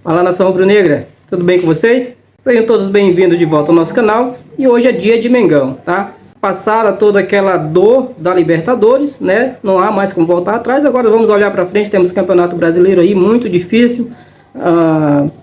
Fala, nação rubro-negra, tudo bem com vocês? Sejam todos bem-vindos de volta ao nosso canal. E hoje é dia de Mengão, tá? Passada toda aquela dor da Libertadores, né? Não há mais como voltar atrás. Agora vamos olhar para frente. Temos Campeonato Brasileiro aí muito difícil.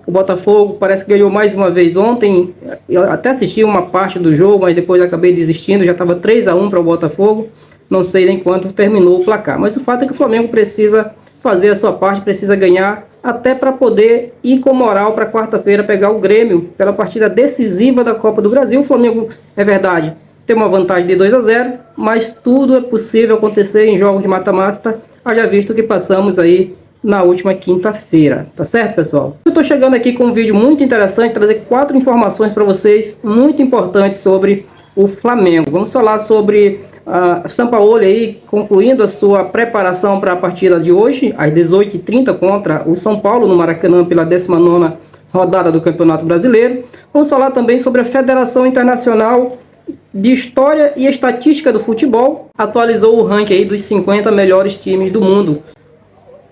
O Botafogo parece que ganhou mais uma vez ontem. Eu até assisti uma parte do jogo, mas depois acabei desistindo. Já estava 3-1 para o Botafogo. Não sei nem quanto terminou o placar. Mas o fato é que o Flamengo precisa fazer a sua parte, precisa ganhar, até para poder ir com moral para quarta-feira pegar o Grêmio pela partida decisiva da Copa do Brasil. O Flamengo, é verdade, tem uma vantagem de 2-0, mas tudo é possível acontecer em jogos de mata-mata, haja visto que passamos aí na última quinta-feira, tá certo, pessoal? Eu tô chegando aqui com um vídeo muito interessante, trazer 4 informações para vocês muito importantes sobre o Flamengo. Vamos falar sobre Sampaoli aí concluindo a sua preparação para a partida de hoje, às 18h30, contra o São Paulo, no Maracanã, pela 19ª rodada do Campeonato Brasileiro. Vamos falar também sobre a Federação Internacional de História e Estatística do Futebol, atualizou o ranking aí dos 50 melhores times do mundo.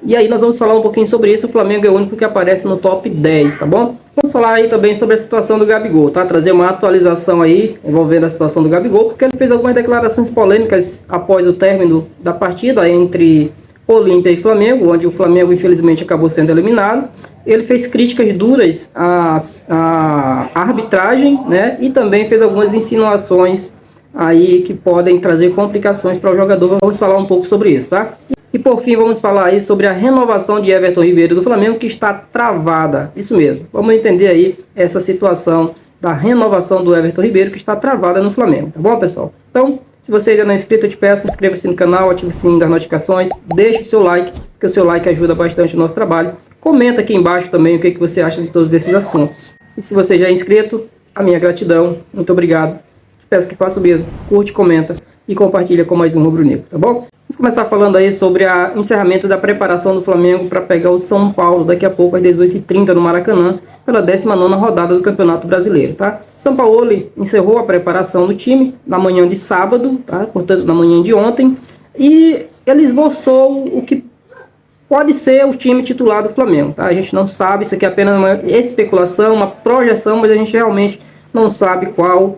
E aí nós vamos falar um pouquinho sobre isso. O Flamengo é o único que aparece no top 10, tá bom? Vamos falar aí também sobre a situação do Gabigol, tá? Trazer uma atualização aí envolvendo a situação do Gabigol, porque ele fez algumas declarações polêmicas após o término da partida entre Olímpia e Flamengo, onde o Flamengo infelizmente acabou sendo eliminado. Ele fez críticas duras à arbitragem, né? E também fez algumas insinuações aí que podem trazer complicações para o jogador. Vamos falar um pouco sobre isso, tá? E por fim vamos falar aí sobre a renovação de Everton Ribeiro do Flamengo, que está travada. Isso mesmo, vamos entender aí essa situação da renovação do Everton Ribeiro, que está travada no Flamengo, tá bom, pessoal? Então, se você ainda não é inscrito, eu te peço, inscreva-se no canal, ative o sininho das notificações, deixe o seu like, porque o seu like ajuda bastante o nosso trabalho. Comenta aqui embaixo também o que você acha de todos esses assuntos. E se você já é inscrito, a minha gratidão, muito obrigado. Te peço que faça o mesmo, curte, comenta e compartilha com mais um rubro-negro, tá bom? Vamos começar falando aí sobre o encerramento da preparação do Flamengo para pegar o São Paulo daqui a pouco às 18h30 no Maracanã, pela 19ª rodada do Campeonato Brasileiro, tá? Sampaoli encerrou a preparação do time na manhã de sábado, tá? Portanto, na manhã de ontem, e ele esboçou o que pode ser o time titular do Flamengo, tá? A gente não sabe, isso aqui é apenas uma especulação, uma projeção, mas a gente realmente não sabe qual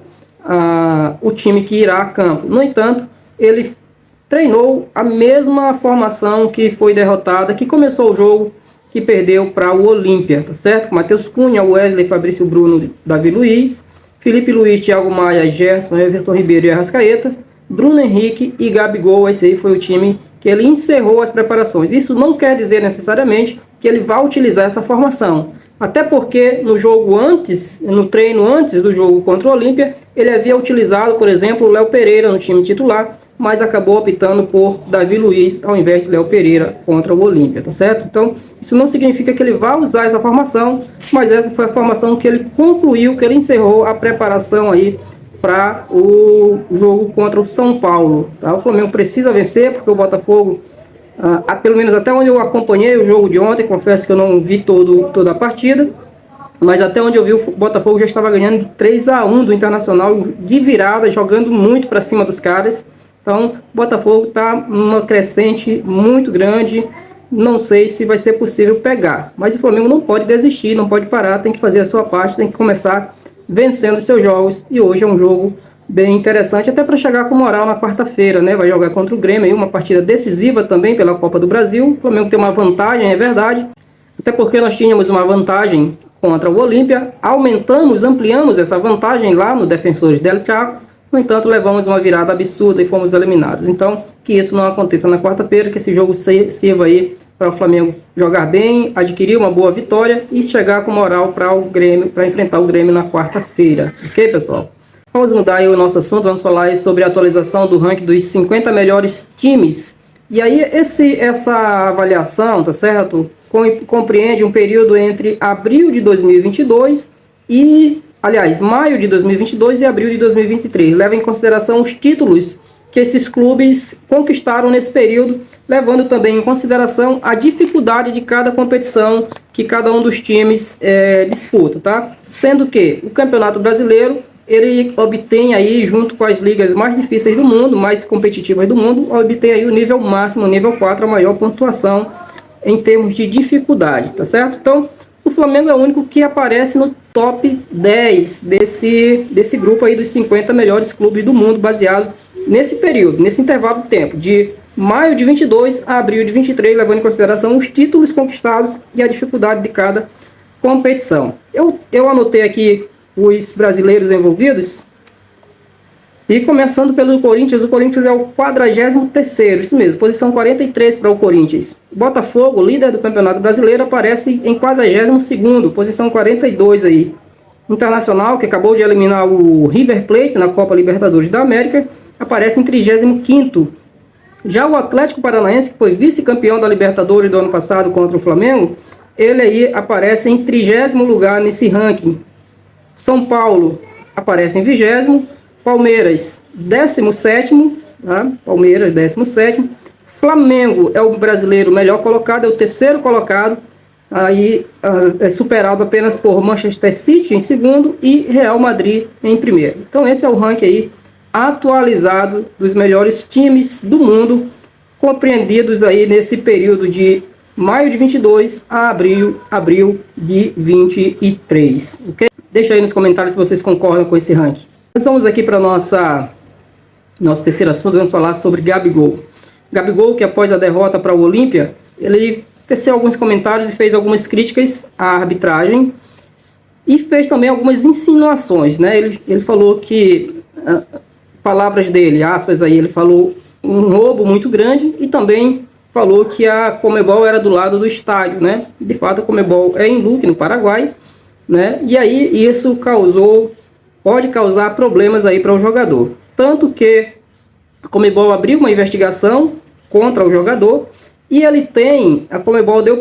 o time que irá a campo. No entanto, ele treinou a mesma formação que foi derrotada, que começou o jogo, que perdeu para o Olímpia, tá certo? Matheus Cunha, Wesley, Fabrício Bruno, Davi Luiz, Felipe Luiz, Thiago Maia, Gerson, Everton Ribeiro e Arrascaeta, Bruno Henrique e Gabigol. Esse aí foi o time que ele encerrou as preparações. Isso não quer dizer necessariamente que ele vai utilizar essa formação. Até porque no jogo antes, no treino antes do jogo contra o Olímpia, ele havia utilizado, por exemplo, o Léo Pereira no time titular, mas acabou optando por Davi Luiz ao invés de Léo Pereira contra o Olímpia, tá certo? Então, isso não significa que ele vai usar essa formação, mas essa foi a formação que ele concluiu, que ele encerrou a preparação aí para o jogo contra o São Paulo, tá? O Flamengo precisa vencer, porque o Botafogo, pelo menos até onde eu acompanhei o jogo de ontem, confesso que eu não vi toda a partida, mas até onde eu vi, o Botafogo já estava ganhando de 3-1 do Internacional, de virada, jogando muito para cima dos caras. Então, o Botafogo está numa crescente muito grande, não sei se vai ser possível pegar. Mas o Flamengo não pode desistir, não pode parar, tem que fazer a sua parte, tem que começar vencendo os seus jogos. E hoje é um jogo bem interessante, até para chegar com moral na quarta-feira, né? Vai jogar contra o Grêmio, aí uma partida decisiva também pela Copa do Brasil. O Flamengo tem uma vantagem, é verdade, até porque nós tínhamos uma vantagem contra o Olímpia, ampliamos essa vantagem lá no Defensores del Chaco. No entanto, levamos uma virada absurda e fomos eliminados. Então, que isso não aconteça na quarta-feira, que esse jogo sirva aí para o Flamengo jogar bem, adquirir uma boa vitória e chegar com moral para o Grêmio, para enfrentar o Grêmio na quarta-feira. Ok, pessoal? Vamos mudar aí o nosso assunto, vamos falar aí sobre a atualização do ranking dos 50 melhores times. E aí, essa avaliação, tá certo? Compreende um período entre abril de 2022 e... aliás, maio de 2022 e abril de 2023. Leva em consideração os títulos que esses clubes conquistaram nesse período, levando também em consideração a dificuldade de cada competição que cada um dos times disputa, tá? Sendo que o Campeonato Brasileiro, ele obtém aí, junto com as ligas mais difíceis do mundo, mais competitivas do mundo, obtém aí o nível máximo, o nível 4, a maior pontuação em termos de dificuldade, tá certo? Então, O Flamengo é o único que aparece no top 10 desse grupo aí dos 50 melhores clubes do mundo, baseado nesse período, nesse intervalo de tempo, de maio de 22 a abril de 23, levando em consideração os títulos conquistados e a dificuldade de cada competição. Eu anotei aqui os brasileiros envolvidos, e começando pelo Corinthians, o Corinthians é o 43º, isso mesmo, posição 43 para o Corinthians. Botafogo, líder do Campeonato Brasileiro, aparece em 42º, posição 42 aí. Internacional, que acabou de eliminar o River Plate na Copa Libertadores da América, aparece em 35º. Já o Atlético Paranaense, que foi vice-campeão da Libertadores do ano passado contra o Flamengo, ele aí aparece em 30º lugar nesse ranking. São Paulo aparece em 20º. Palmeiras, 17º, tá? Palmeiras, 17º. Flamengo é o brasileiro melhor colocado, é o terceiro colocado, aí é superado apenas por Manchester City em segundo e Real Madrid em primeiro. Então esse é o ranking aí atualizado dos melhores times do mundo, compreendidos aí nesse período de maio de 22 a abril de 23. Okay? Deixa aí nos comentários se vocês concordam com esse ranking. Vamos aqui para nosso terceiro assunto, vamos falar sobre Gabigol. Gabigol, que após a derrota para o Olímpia, ele teceu alguns comentários e fez algumas críticas à arbitragem e fez também algumas insinuações, né? Ele falou que, palavras dele, aspas aí, ele falou um roubo muito grande e também falou que a Conmebol era do lado do estádio, né? De fato, a Conmebol é em Luque, no Paraguai, né? E aí isso pode causar problemas aí para o jogador. Tanto que a Conmebol abriu uma investigação contra o jogador e a Conmebol deu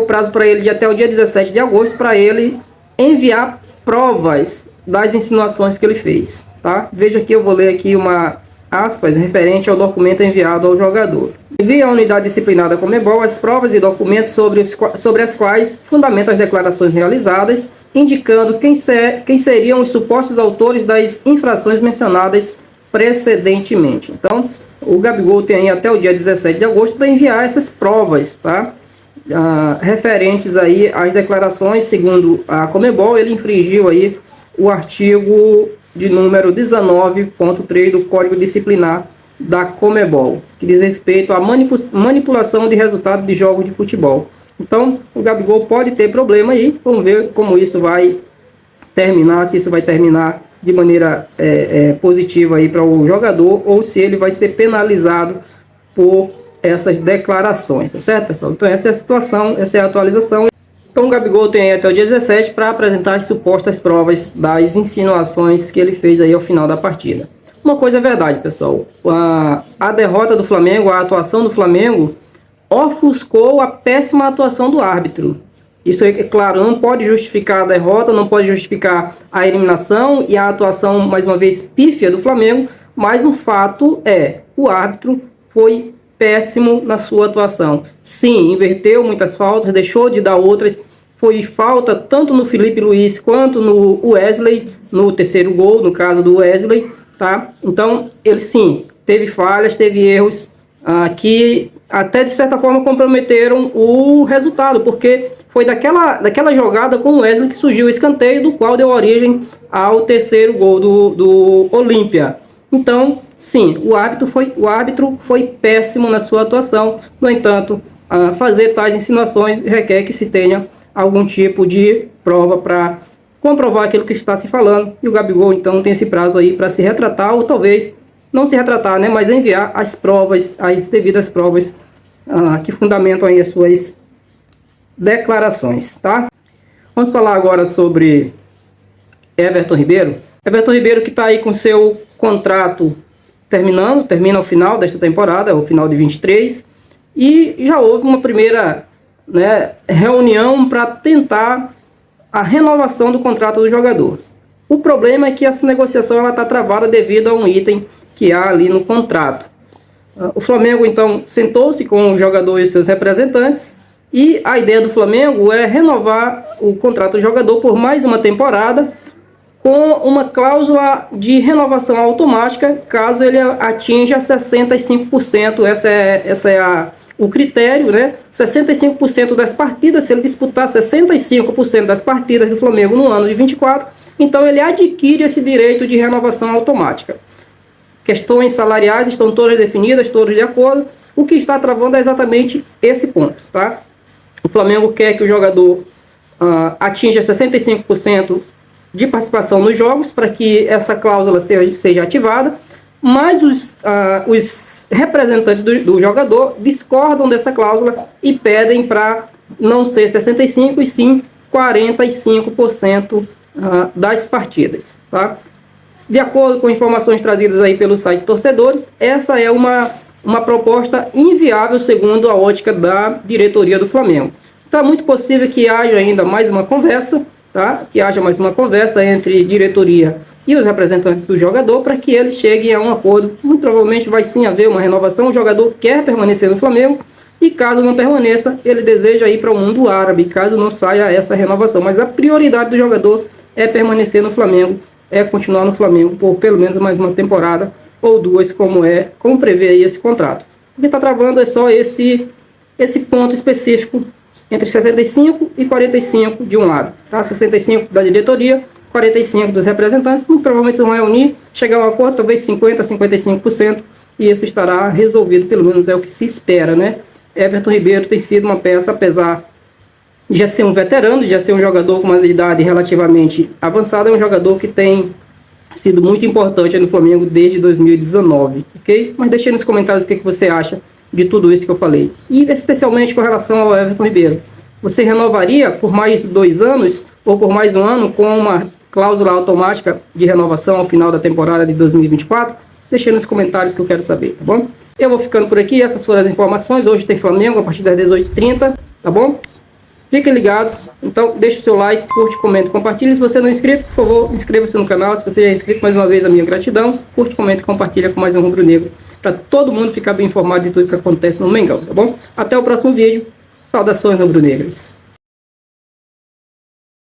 prazo para ele de até o dia 17 de agosto para ele enviar provas das insinuações que ele fez, tá? Veja aqui, eu vou ler aqui uma aspas referente ao documento enviado ao jogador. Envia à unidade disciplinar da Conmebol as provas e documentos sobre as quais fundamenta as declarações realizadas, indicando quem seriam os supostos autores das infrações mencionadas precedentemente. Então, o Gabigol tem aí até o dia 17 de agosto para enviar essas provas, tá? Referentes aí às declarações. Segundo a Conmebol, ele infringiu aí o artigo de número 19.3 do Código Disciplinar da Conmebol, que diz respeito à manipulação de resultado de jogos de futebol. Então, o Gabigol pode ter problema aí. Vamos ver como isso vai terminar, se isso vai terminar de maneira positiva aí para o jogador, ou se ele vai ser penalizado por essas declarações, tá certo, pessoal? Então essa é a situação, essa é a atualização. Então o Gabigol tem até o dia 17 para apresentar as supostas provas das insinuações que ele fez aí ao final da partida. Uma coisa é verdade, pessoal, a derrota do Flamengo, a atuação do Flamengo ofuscou a péssima atuação do árbitro. Isso é claro, não pode justificar a derrota, não pode justificar a eliminação e a atuação, mais uma vez, pífia do Flamengo, mas o fato é, o árbitro foi péssimo na sua atuação. Sim, inverteu muitas faltas, deixou de dar outras, foi falta tanto no Felipe Luiz quanto no Wesley, no terceiro gol, no caso do Wesley, tá? Então, ele sim, teve falhas, teve erros que até de certa forma comprometeram o resultado, porque foi daquela jogada com o Wesley que surgiu o escanteio, do qual deu origem ao terceiro gol do Olímpia. Então, sim, o árbitro foi péssimo na sua atuação. No entanto, fazer tais insinuações requer que se tenha algum tipo de prova para comprovar aquilo que está se falando. E o Gabigol, então, tem esse prazo aí para se retratar, ou talvez não se retratar, né, mas enviar as provas, as devidas provas que fundamentam aí as suas declarações, tá? Vamos falar agora sobre Everton Ribeiro. Everton Ribeiro, que está aí com seu contrato termina ao final desta temporada, ao final de 23, e já houve uma primeira, reunião para tentar a renovação do contrato do jogador. O problema é que essa negociação está travada devido a um item que há ali no contrato. O Flamengo, então, sentou-se com o jogador e seus representantes, e a ideia do Flamengo é renovar o contrato do jogador por mais uma temporada, com uma cláusula de renovação automática, caso ele atinja 65%. Essa é o critério, né? 65% das partidas, se ele disputar 65% das partidas do Flamengo no ano de 24, então ele adquire esse direito de renovação automática. Questões salariais estão todas definidas, todas de acordo. O que está travando é exatamente esse ponto, tá? O Flamengo quer que o jogador atinja 65% de participação nos jogos para que essa cláusula seja ativada, mas os representantes do jogador discordam dessa cláusula e pedem para não ser 65% e sim 45% das partidas, tá? De acordo com informações trazidas aí pelo site Torcedores, essa é uma proposta inviável segundo a ótica da diretoria do Flamengo. Então é muito possível que haja ainda mais uma conversa, tá? Que haja mais uma conversa entre diretoria e os representantes do jogador para que eles cheguem a um acordo. Muito provavelmente vai sim haver uma renovação. O jogador quer permanecer no Flamengo e caso não permaneça, ele deseja ir para o mundo árabe, caso não saia essa renovação. Mas a prioridade do jogador é permanecer no Flamengo, é continuar no Flamengo por pelo menos mais uma temporada ou duas, como prevê aí esse contrato. O que está travando é só esse ponto específico entre 65 e 45 de um lado, tá? 65 da diretoria, 45 dos representantes, muito provavelmente vão reunir, chegar a um acordo, talvez 50% a 55%, e isso estará resolvido, pelo menos é o que se espera, né? Everton Ribeiro tem sido uma peça, apesar de já ser um veterano, de já ser um jogador com uma idade relativamente avançada, é um jogador que tem sido muito importante no Flamengo desde 2019, ok? Mas deixe aí nos comentários o que você acha de tudo isso que eu falei. E especialmente com relação ao Everton Ribeiro. Você renovaria por mais 2 anos ou por mais um ano com uma cláusula automática de renovação ao final da temporada de 2024? Deixe aí nos comentários que eu quero saber, tá bom? Eu vou ficando por aqui, essas foram as informações. Hoje tem Flamengo a partir das 18h30, tá bom? Fiquem ligados, então deixe o seu like, curte, comenta, compartilha. Se você não é inscrito, por favor, inscreva-se no canal. Se você já é inscrito, mais uma vez a minha gratidão. Curte, comenta e compartilha com mais um Rubro Negro, para todo mundo ficar bem informado de tudo que acontece no Mengão, tá bom? Até o próximo vídeo. Saudações rubro-negras.